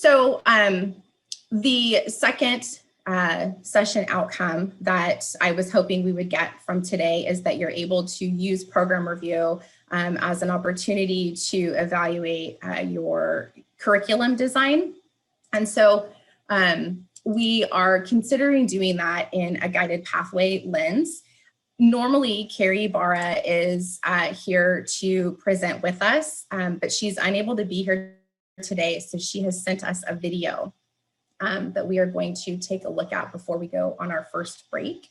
So the second session outcome that I was hoping we would get from today is that you're able to use program review as an opportunity to evaluate your curriculum design. And so we are considering doing that in a guided pathway lens. Normally, Carrie Barra is here to present with us, but she's unable to be here today, so she has sent us a video that we are going to take a look at before we go on our first break.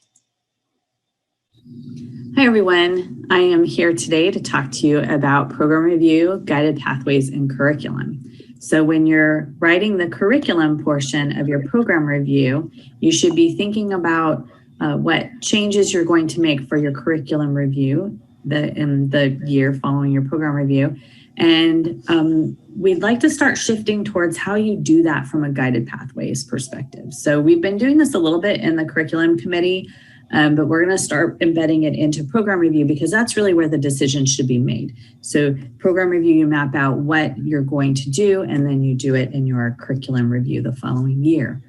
Hi everyone, I am here today to talk to you about program review, guided pathways, and curriculum. So when you're writing the curriculum portion of your program review, you should be thinking about what changes you're going to make for your curriculum review in the year following your program review. And we'd like to start shifting towards how you do that from a guided pathways perspective. So we've been doing this a little bit in the curriculum committee, but we're going to start embedding it into program review because that's really where the decision should be made. So program review, you map out what you're going to do, and then you do it in your curriculum review the following year.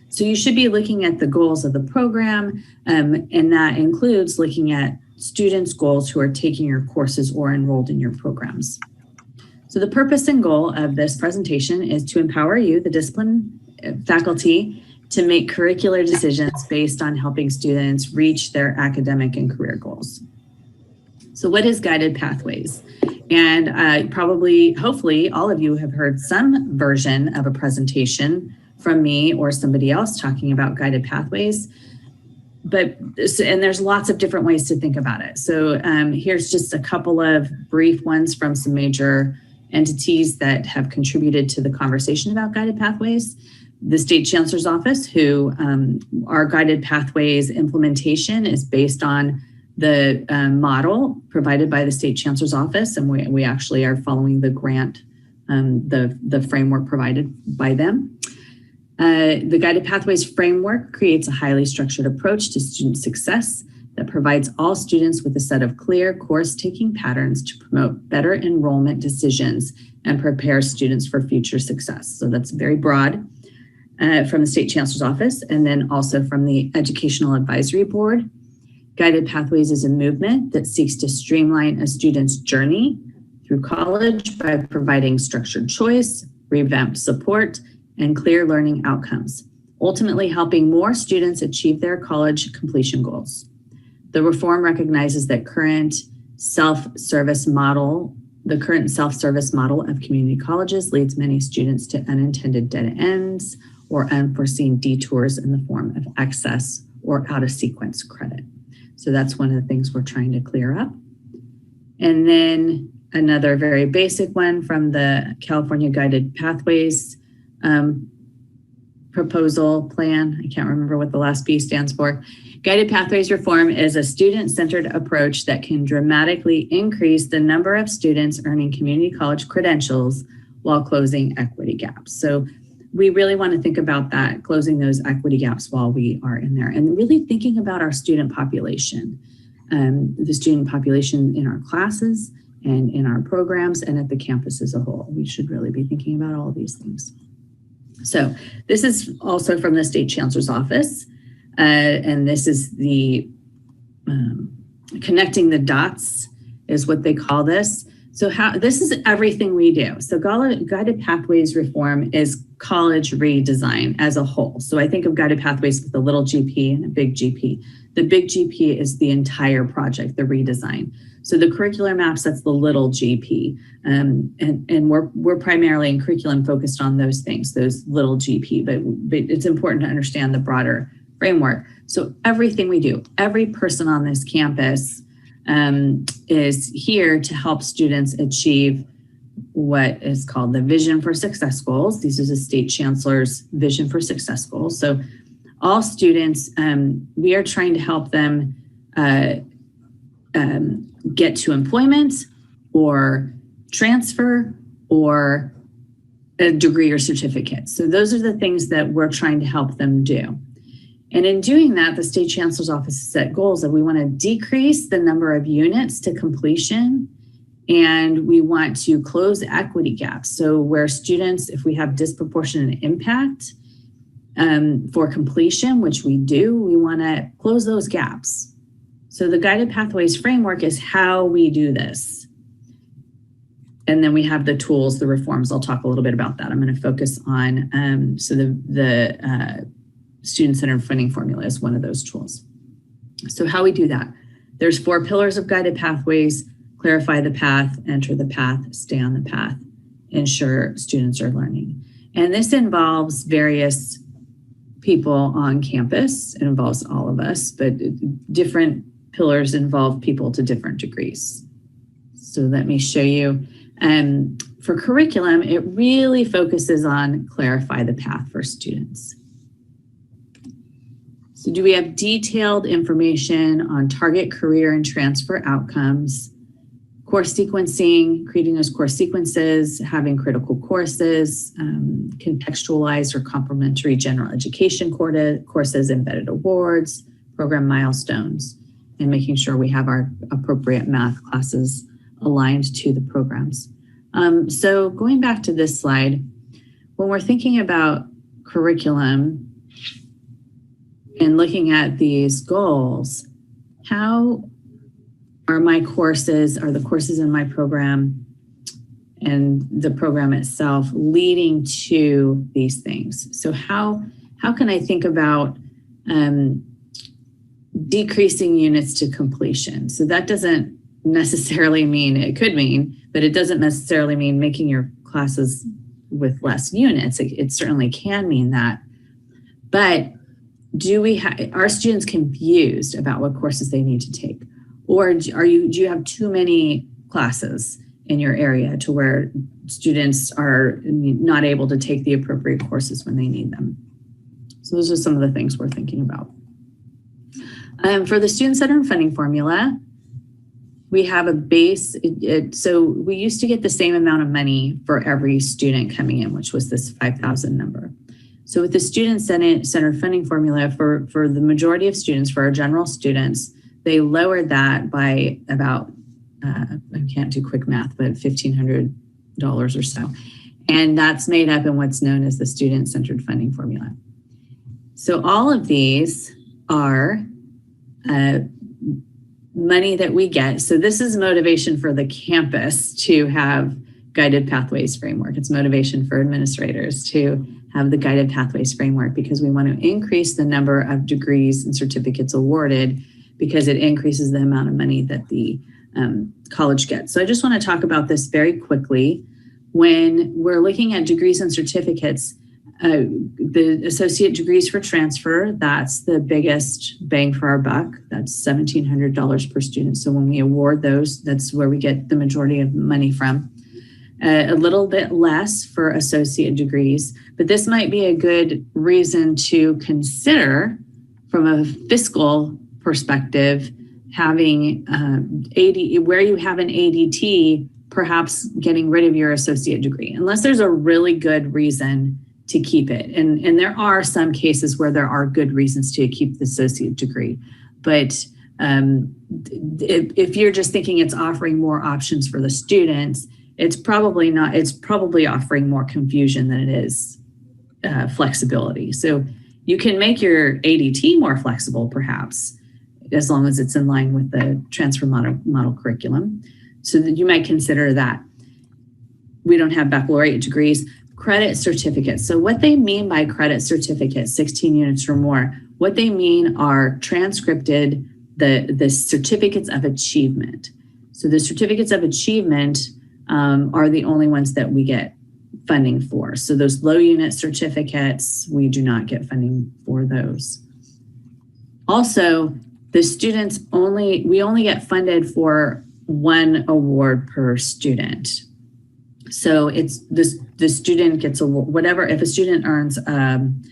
So you should be looking at the goals of the program, and that includes looking at students' goals who are taking your courses or enrolled in your programs. So the purpose and goal of this presentation is to empower you, the discipline faculty, to make curricular decisions based on helping students reach their academic and career goals. So what is guided pathways? And hopefully, all of you have heard some version of a presentation from me or somebody else talking about guided pathways. And there's lots of different ways to think about it. So here's just a couple of brief ones from some major entities that have contributed to the conversation about guided pathways. The State Chancellor's Office, who our guided pathways implementation is based on the model provided by the State Chancellor's Office, and we actually are following the grant, the framework provided by them. The Guided Pathways framework creates a highly structured approach to student success that provides all students with a set of clear course-taking patterns to promote better enrollment decisions and prepare students for future success. So that's very broad from the State Chancellor's Office, and then also from the Educational Advisory Board. Guided Pathways is a movement that seeks to streamline a student's journey through college by providing structured choice, revamped support, and clear learning outcomes, ultimately helping more students achieve their college completion goals. The reform recognizes that the current self-service model of community colleges leads many students to unintended dead ends or unforeseen detours in the form of excess or out-of-sequence credit. So that's one of the things we're trying to clear up. And then another very basic one from the California Guided Pathways proposal plan. I can't remember what the last P stands for. Guided Pathways Reform is a student-centered approach that can dramatically increase the number of students earning community college credentials while closing equity gaps. So we really want to think about that, closing those equity gaps while we are in there, and really thinking about our student population, the student population in our classes and in our programs and at the campus as a whole. We should really be thinking about all of these things. So this is also from the State Chancellor's Office, and this is the connecting the dots is what they call this. So this is everything we do. So Guided Pathways Reform is college redesign as a whole. So I think of Guided Pathways with a little GP and a big GP. The big GP is the entire project, the redesign. So the curricular maps, that's the little GP. And we're primarily in curriculum focused on those things, those little GP, but it's important to understand the broader framework. So everything we do, every person on this campus is here to help students achieve what is called the Vision for Success goals. These are the State Chancellor's Vision for Success goals. So all students, we are trying to help them get to employment or transfer or a degree or certificate. So those are the things that we're trying to help them do. And in doing that, the State Chancellor's Office has set goals that we want to decrease the number of units to completion And we want to close equity gaps. So where students, if we have disproportionate impact for completion, which we do, we want to close those gaps. So the guided pathways framework is how we do this. And then we have the tools, the reforms. I'll talk a little bit about that. I'm going to focus on, so the student-centered funding formula is one of those tools. So how we do that. There's 4 pillars of guided pathways: clarify the path, enter the path, stay on the path, ensure students are learning. And this involves various people on campus. It involves all of us, but different pillars involve people to different degrees. So let me show you. For curriculum, it really focuses on clarify the path for students. So do we have detailed information on target career and transfer outcomes, course sequencing, creating those course sequences, having critical courses, contextualized or complementary general education courses, embedded awards, program milestones, and making sure we have our appropriate math classes aligned to the programs. So going back to this slide, when we're thinking about curriculum and looking at these goals, how are my courses, are the courses in my program and the program itself leading to these things? So how can I think about decreasing units to completion? So that doesn't necessarily mean, it could mean, but it doesn't necessarily mean making your classes with less units. It certainly can mean that. But are students confused about what courses they need to take? Or do you have too many classes in your area to where students are not able to take the appropriate courses when they need them? So those are some of the things we're thinking about. For the student-centered funding formula, we have a base. So we used to get the same amount of money for every student coming in, which was this 5,000 number. So with the student-centered funding formula for the majority of students, for our general students, they lowered that by about, I can't do quick math, but $1,500 or so. And that's made up in what's known as the student-centered funding formula. So all of these are money that we get. So this is motivation for the campus to have guided pathways framework. It's motivation for administrators to have the guided pathways framework because we want to increase the number of degrees and certificates awarded because it increases the amount of money that the college gets. So I just want to talk about this very quickly. When we're looking at degrees and certificates, the associate degrees for transfer, that's the biggest bang for our buck. That's $1,700 per student. So when we award those, that's where we get the majority of money from. A little bit less for associate degrees, but this might be a good reason to consider from a fiscal perspective, having where you have an ADT, perhaps getting rid of your associate degree, unless there's a really good reason to keep it. And there are some cases where there are good reasons to keep the associate degree. But if you're just thinking it's offering more options for the students, it's probably not. It's probably offering more confusion than it is flexibility. So you can make your ADT more flexible, perhaps, as long as it's in line with the transfer model curriculum. So that you might consider that. We don't have baccalaureate degrees. Credit certificates. So what they mean by credit certificates, 16 units or more, what they mean are transcripted, the certificates of achievement. So the certificates of achievement are the only ones that we get funding for. So those low unit certificates, we do not get funding for those. Also, the students we only get funded for one award per student. So it's the student gets whatever, if a student earns an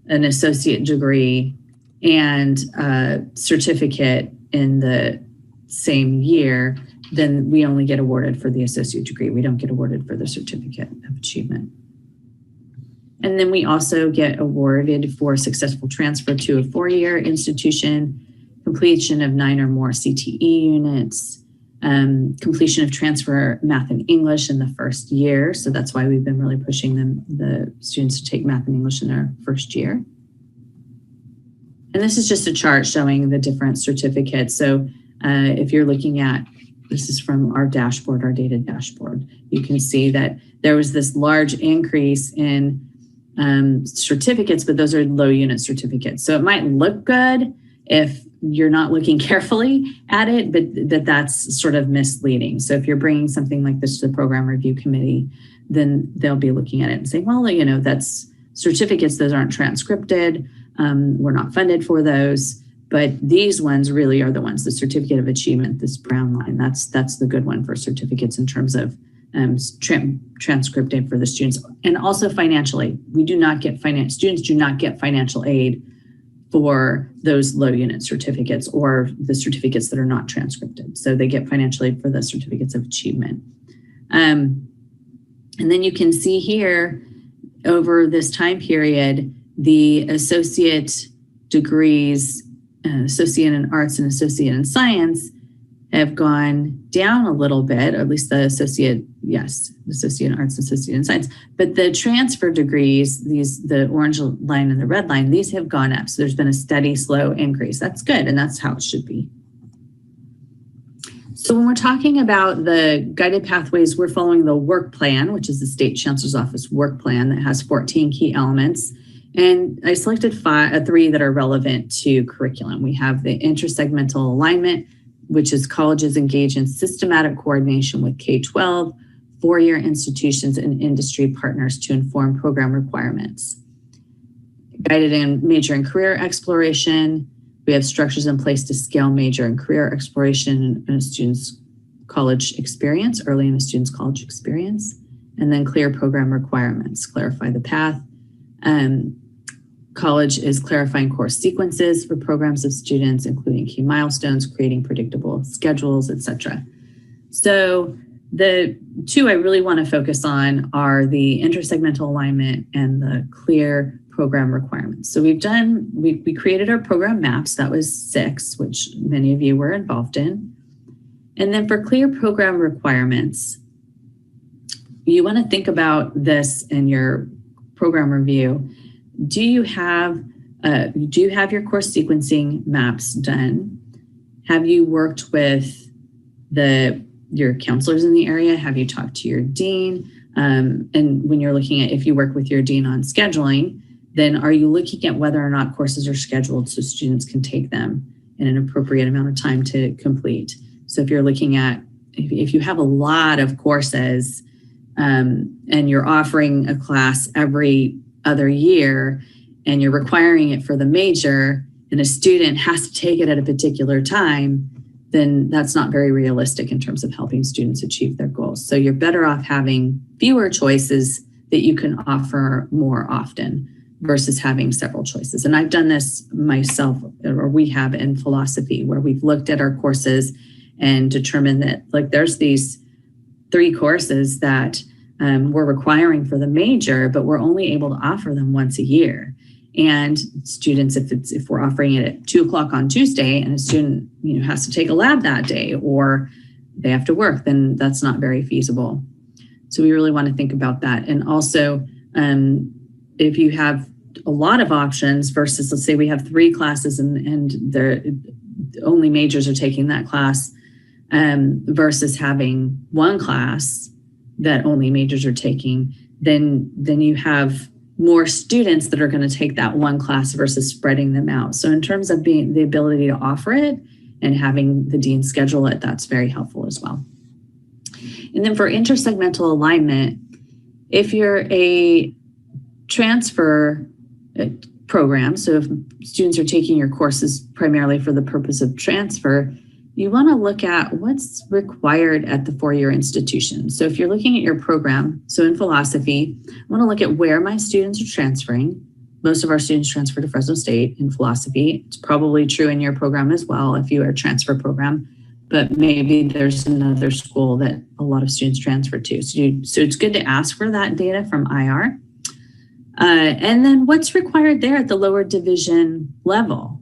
associate degree and a certificate in the same year, then we only get awarded for the associate degree. We don't get awarded for the certificate of achievement. And then we also get awarded for successful transfer to a 4-year institution, completion of 9 or more CTE units, completion of transfer math and English in the first year. So that's why we've been really pushing the students to take math and English in their first year. And this is just a chart showing the different certificates. So if you're looking at, this is from our dashboard, our data dashboard, you can see that there was this large increase in certificates, but those are low unit certificates. So it might look good if you're not looking carefully at it, but that's sort of misleading. So if you're bringing something like this to the program review committee, then they'll be looking at it and saying, well, that's certificates, those aren't transcripted. We're not funded for those, but these ones really are the ones, the certificate of achievement, this brown line, that's the good one for certificates in terms of transcripted for the students, and also financial aid. We do not get students do not get financial aid for those low unit certificates or the certificates that are not transcripted. So they get financial aid for the certificates of achievement. And then you can see here over this time period, the associate degrees, associate in arts and associate in science, have gone down a little bit, or at least the associate, yes, associate in arts, associate in science. But the transfer degrees, the orange line and the red line, these have gone up. So there's been a steady, slow increase. That's good, and that's how it should be. So when we're talking about the guided pathways, we're following the work plan, which is the State Chancellor's Office work plan that has 14 key elements. And I selected 3 that are relevant to curriculum. We have the Inter-Segmental Alignment, which is colleges engage in systematic coordination with K-12, four-year institutions, and industry partners to inform program requirements. Guided in major and career exploration, we have structures in place to scale major and career exploration in a student's college experience, early in a student's college experience, and then clear program requirements, clarify the path. College is clarifying course sequences for programs of students, including key milestones, creating predictable schedules, etc. So the 2 I really want to focus on are the intersegmental alignment and the clear program requirements. So we created our program maps. That was 6, which many of you were involved in. And then for clear program requirements, you want to think about this in your program review. Do you have your course sequencing maps done? Have you worked with your counselors in the area? Have you talked to your dean? And when you're looking at if you work with your dean on scheduling, then are you looking at whether or not courses are scheduled so students can take them in an appropriate amount of time to complete? So if you're looking at, if you have a lot of courses and you're offering a class every other year and you're requiring it for the major and a student has to take it at a particular time, then that's not very realistic in terms of helping students achieve their goals. So you're better off having fewer choices that you can offer more often versus having several choices. And I've done this myself, or we have in philosophy, where we've looked at our courses and determined that there's these 3 courses that we're requiring for the major, but we're only able to offer them once a year. And students, if we're offering it at 2:00 on Tuesday and a student has to take a lab that day or they have to work, then that's not very feasible. So we really want to think about that. And also, if you have a lot of options versus, let's say we have 3 classes and only majors are taking that class, versus having 1 class that only majors are taking, then you have more students that are going to take that 1 class versus spreading them out. So in terms of being the ability to offer it and having the dean schedule it, that's very helpful as well. And then for intersegmental alignment, if you're a transfer program, so if students are taking your courses primarily for the purpose of transfer, you want to look at what's required at the 4-year institution. So if you're looking at your program, so in philosophy, I want to look at where my students are transferring. Most of our students transfer to Fresno State in philosophy. It's probably true in your program as well if you are a transfer program, but maybe there's another school that a lot of students transfer to. So it's good to ask for that data from IR. And then what's required there at the lower division level?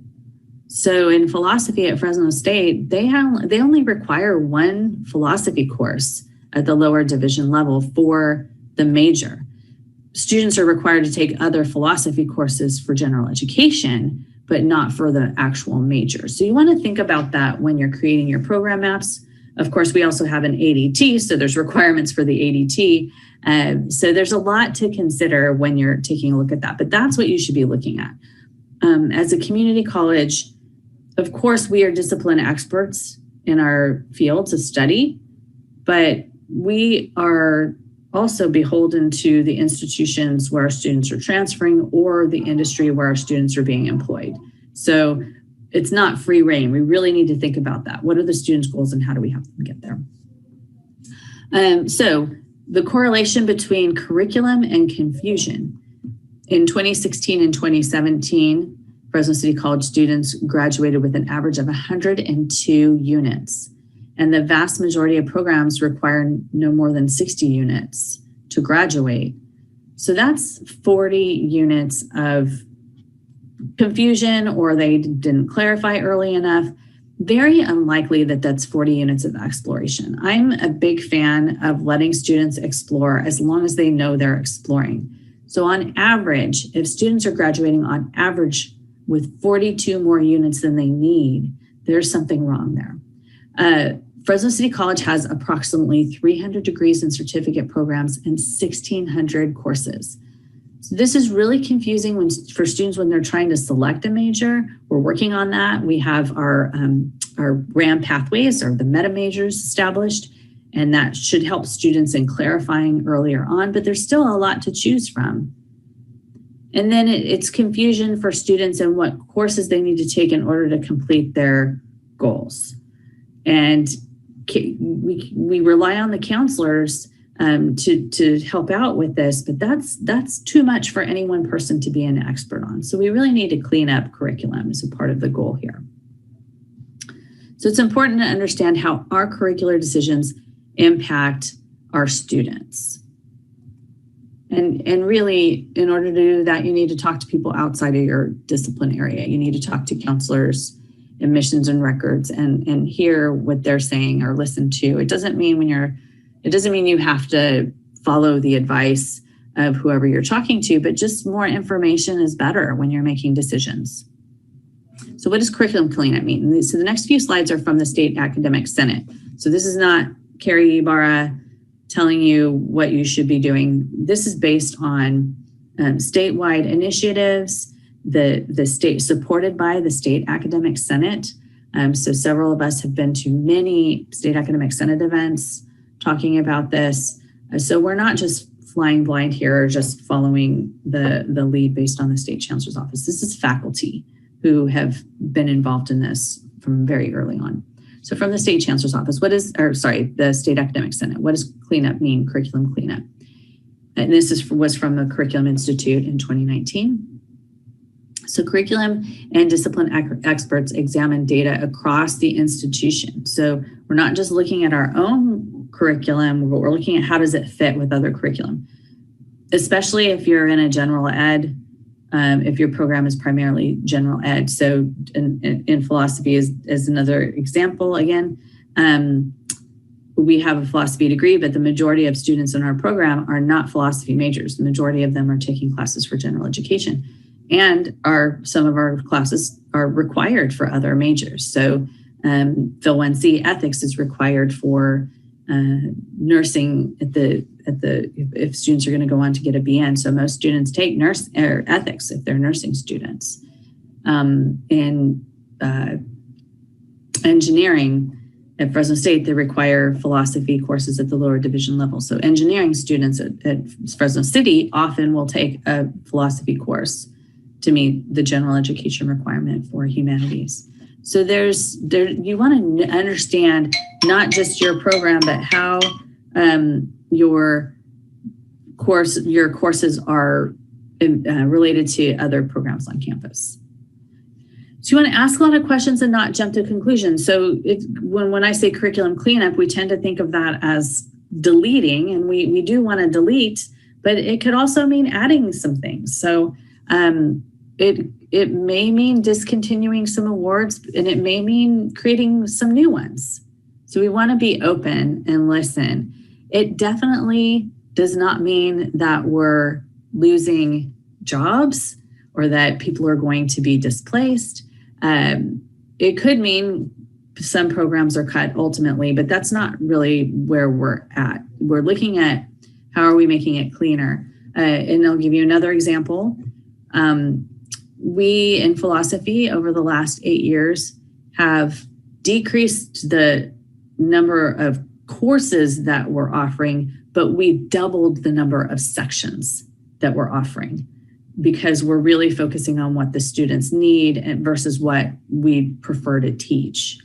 So in philosophy at Fresno State, they only require one philosophy course at the lower division level for the major. Students are required to take other philosophy courses for general education, but not for the actual major. So you want to think about that when you're creating your program maps. Of course, we also have an ADT, so there's requirements for the ADT. So there's a lot to consider when you're taking a look at that, but that's what you should be looking at. As a community college, of course, we are discipline experts in our fields of study, but we are also beholden to the institutions where our students are transferring or the industry where our students are being employed. So it's not free reign. We really need to think about that. What are the students' goals and how do we help them get there? So the correlation between curriculum and confusion. In 2016 and 2017, Fresno City College students graduated with an average of 102 units. And the vast majority of programs require no more than 60 units to graduate. So that's 40 units of confusion, or they didn't clarify early enough. Very unlikely that that's 40 units of exploration. I'm a big fan of letting students explore as long as they know they're exploring. So on average, if students are graduating on average with 42 more units than they need, there's something wrong there. Fresno City College has approximately 300 degrees and certificate programs and 1,600 courses. So this is really confusing for students when they're trying to select a major. We're working on that. We have our RAM pathways, or the meta majors, established, and that should help students in clarifying earlier on, but there's still a lot to choose from. And then it's confusion for students in what courses they need to take in order to complete their goals. And we rely on the counselors to help out with this, but that's too much for any one person to be an expert on. So we really need to clean up curriculum as a part of the goal here. So it's important to understand how our curricular decisions impact our students. And really, in order to do that, you need to talk to people outside of your discipline area. You need to talk to counselors, admissions and records, and hear what they're saying or listen to. It doesn't mean you have to follow the advice of whoever you're talking to, but just more information is better when you're making decisions. So what does curriculum cleanup mean? So the next few slides are from the State Academic Senate. So this is not Carrie Ibarra telling you what you should be doing. This is based on statewide initiatives, the state supported by the State Academic Senate. So several of us have been to many State Academic Senate events talking about this. So we're not just flying blind here or just following the lead based on the State Chancellor's Office. This is faculty who have been involved in this from very early on. So from the State Chancellor's Office, the State Academic Senate, what does cleanup mean, curriculum cleanup? And this was from the Curriculum Institute in 2019. So curriculum and discipline experts examine data across the institution. So we're not just looking at our own curriculum, but we're looking at how does it fit with other curriculum, especially if you're in a general ed, if your program is primarily general ed. So in philosophy is another example. Again, we have a philosophy degree, but the majority of students in our program are not philosophy majors. The majority of them are taking classes for general education, and some of our classes are required for other majors. So Phil 1C ethics is required for nursing if students are going to go on to get a BN. So most students take ethics if they're nursing students. In engineering at Fresno State, they require philosophy courses at the lower division level. So engineering students at Fresno City often will take a philosophy course to meet the general education requirement for humanities. So you want to understand not just your program, but how your courses are related to other programs on campus. So you want to ask a lot of questions and not jump to conclusions. So when I say curriculum cleanup, we tend to think of that as deleting, and we do want to delete, but it could also mean adding some things. So it may mean discontinuing some awards, and it may mean creating some new ones. So we want to be open and listen. It definitely does not mean that we're losing jobs or that people are going to be displaced. It could mean some programs are cut ultimately, but that's not really where we're at. We're looking at how are we making it cleaner. And I'll give you another example. We in philosophy over the last 8 years have decreased the number of courses that we're offering, but we doubled the number of sections that we're offering because we're really focusing on what the students need versus what we prefer to teach.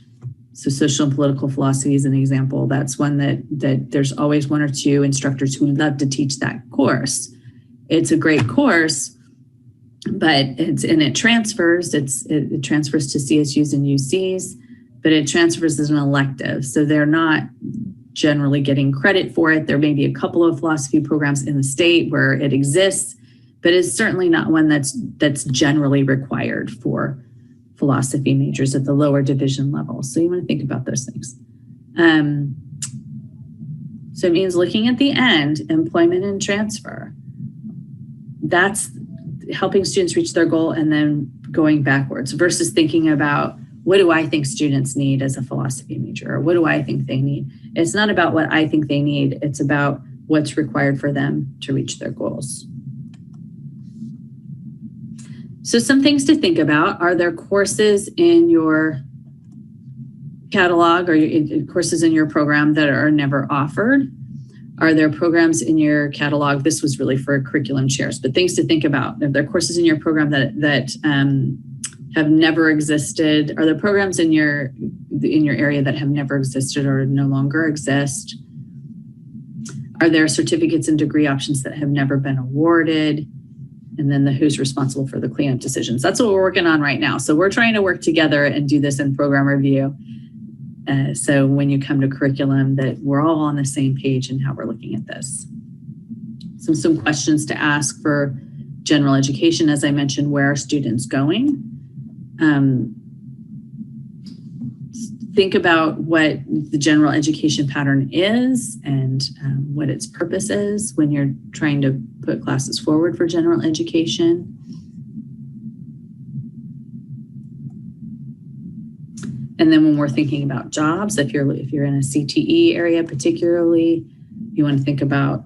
So social and political philosophy is an example. That's one that there's always one or two instructors who love to teach that course. It's a great course, but it transfers. It transfers to CSUs and UCs, but it transfers as an elective. So they're not generally getting credit for it. There may be a couple of philosophy programs in the state where it exists, but it's certainly not one that's generally required for philosophy majors at the lower division level. So you want to think about those things. So it means looking at the end, employment and transfer. That's helping students reach their goal and then going backwards versus thinking about what do I think students need as a philosophy major, or what do I think they need? It's not about what I think they need. It's about what's required for them to reach their goals. So some things to think about. Are there courses in your catalog or courses in your program that are never offered? Are there programs in your catalog? This was really for curriculum chairs, but things to think about. Are there courses in your program that have never existed? Are there programs in your area that have never existed or no longer exist? Are there certificates and degree options that have never been awarded? And then who's responsible for the cleanup decisions. That's what we're working on right now. So we're trying to work together and do this in program review. So when you come to curriculum, that we're all on the same page in how we're looking at this. Some questions to ask for general education. As I mentioned, where are students going? Think about what the general education pattern is and what its purpose is when you're trying to put classes forward for general education. And then when we're thinking about jobs, if you're in a CTE area particularly, you want to think about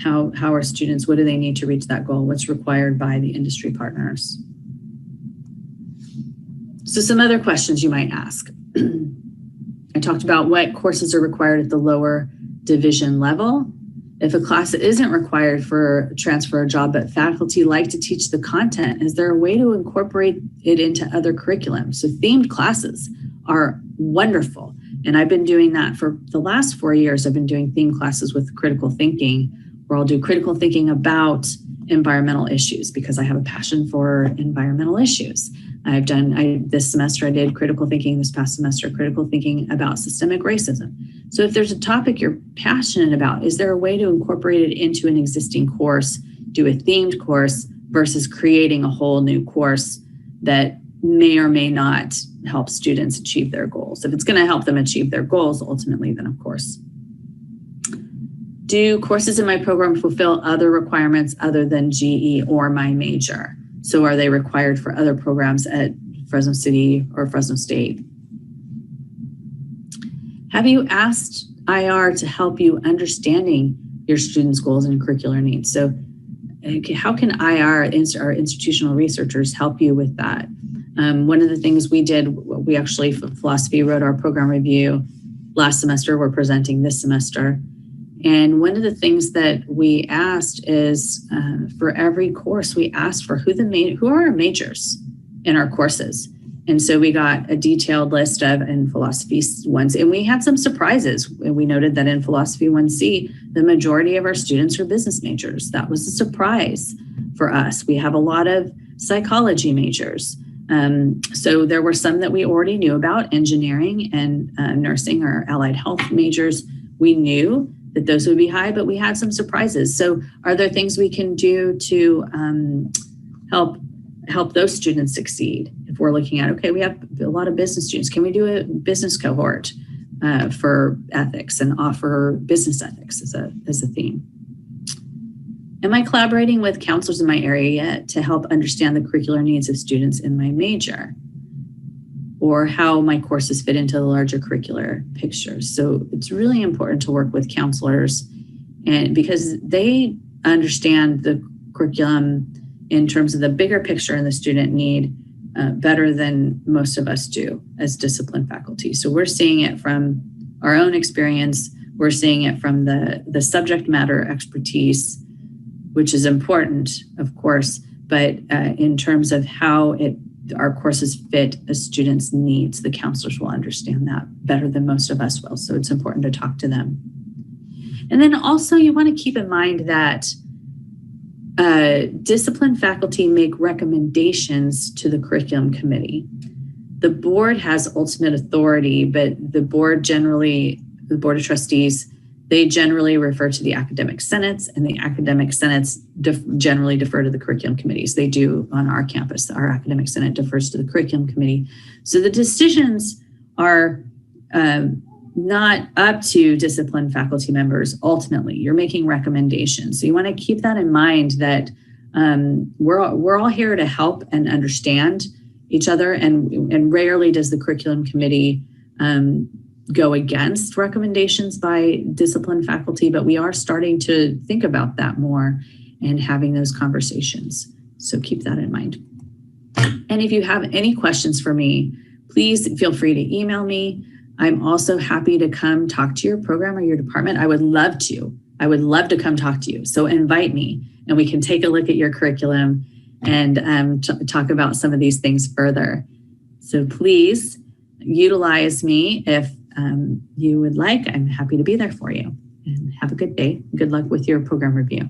how are students, what do they need to reach that goal? What's required by the industry partners? So some other questions you might ask. I talked about what courses are required at the lower division level. If a class isn't required for transfer or job, but faculty like to teach the content, is there a way to incorporate it into other curriculum? So themed classes are wonderful. And I've been doing that for the last 4 years. I've been doing themed classes with critical thinking, where I'll do critical thinking about environmental issues because I have a passion for environmental issues. This semester I did critical thinking, this past semester, critical thinking about systemic racism. So if there's a topic you're passionate about, is there a way to incorporate it into an existing course, do a themed course versus creating a whole new course that may or may not help students achieve their goals? If it's going to help them achieve their goals, ultimately, then of course. Do courses in my program fulfill other requirements other than GE or my major? So are they required for other programs at Fresno City or Fresno State? Have you asked IR to help you understanding your students' goals and curricular needs? So how can IR, our institutional researchers, help you with that? One of the things we did, we actually, for philosophy, wrote our program review last semester. We're presenting this semester. And one of the things that we asked is for every course, we asked for who are our majors in our courses. And so we got a detailed list of in philosophy ones, and we had some surprises. We noted that in philosophy 1C, the majority of our students are business majors. That was a surprise for us. We have a lot of psychology majors. So there were some that we already knew about, engineering and nursing or allied health majors. We knew that those would be high, but we had some surprises. So are there things we can do to help help those students succeed. If we're looking at, okay, we have a lot of business students, can we do a business cohort for ethics and offer business ethics as a theme? Am I collaborating with counselors in my area yet to help understand the curricular needs of students in my major, or how my courses fit into the larger curricular picture? So it's really important to work with counselors, and because they understand the curriculum in terms of the bigger picture and the student need better than most of us do as discipline faculty. So we're seeing it from our own experience. We're seeing it from the subject matter expertise, which is important, of course, but in terms of how our courses fit a student's needs, the counselors will understand that better than most of us will. So it's important to talk to them. And then also you want to keep in mind that discipline faculty make recommendations to the curriculum committee. The board has ultimate authority, but the board of trustees, they generally refer to the academic senates, and the academic senates generally defer to the curriculum committees. They do on our campus. Our academic senate defers to the curriculum committee. So the decisions are not up to discipline faculty members. Ultimately, you're making recommendations. So you want to keep that in mind, that we're all here to help and understand each other, and rarely does the curriculum committee go against recommendations by discipline faculty, but we are starting to think about that more and having those conversations. So keep that in mind. And if you have any questions for me, please feel free to email me. I'm also happy to come talk to your program or your department. I would love to come talk to you. So invite me and we can take a look at your curriculum and talk about some of these things further. So please utilize me if you would like. I'm happy to be there for you. And have a good day. Good luck with your program review.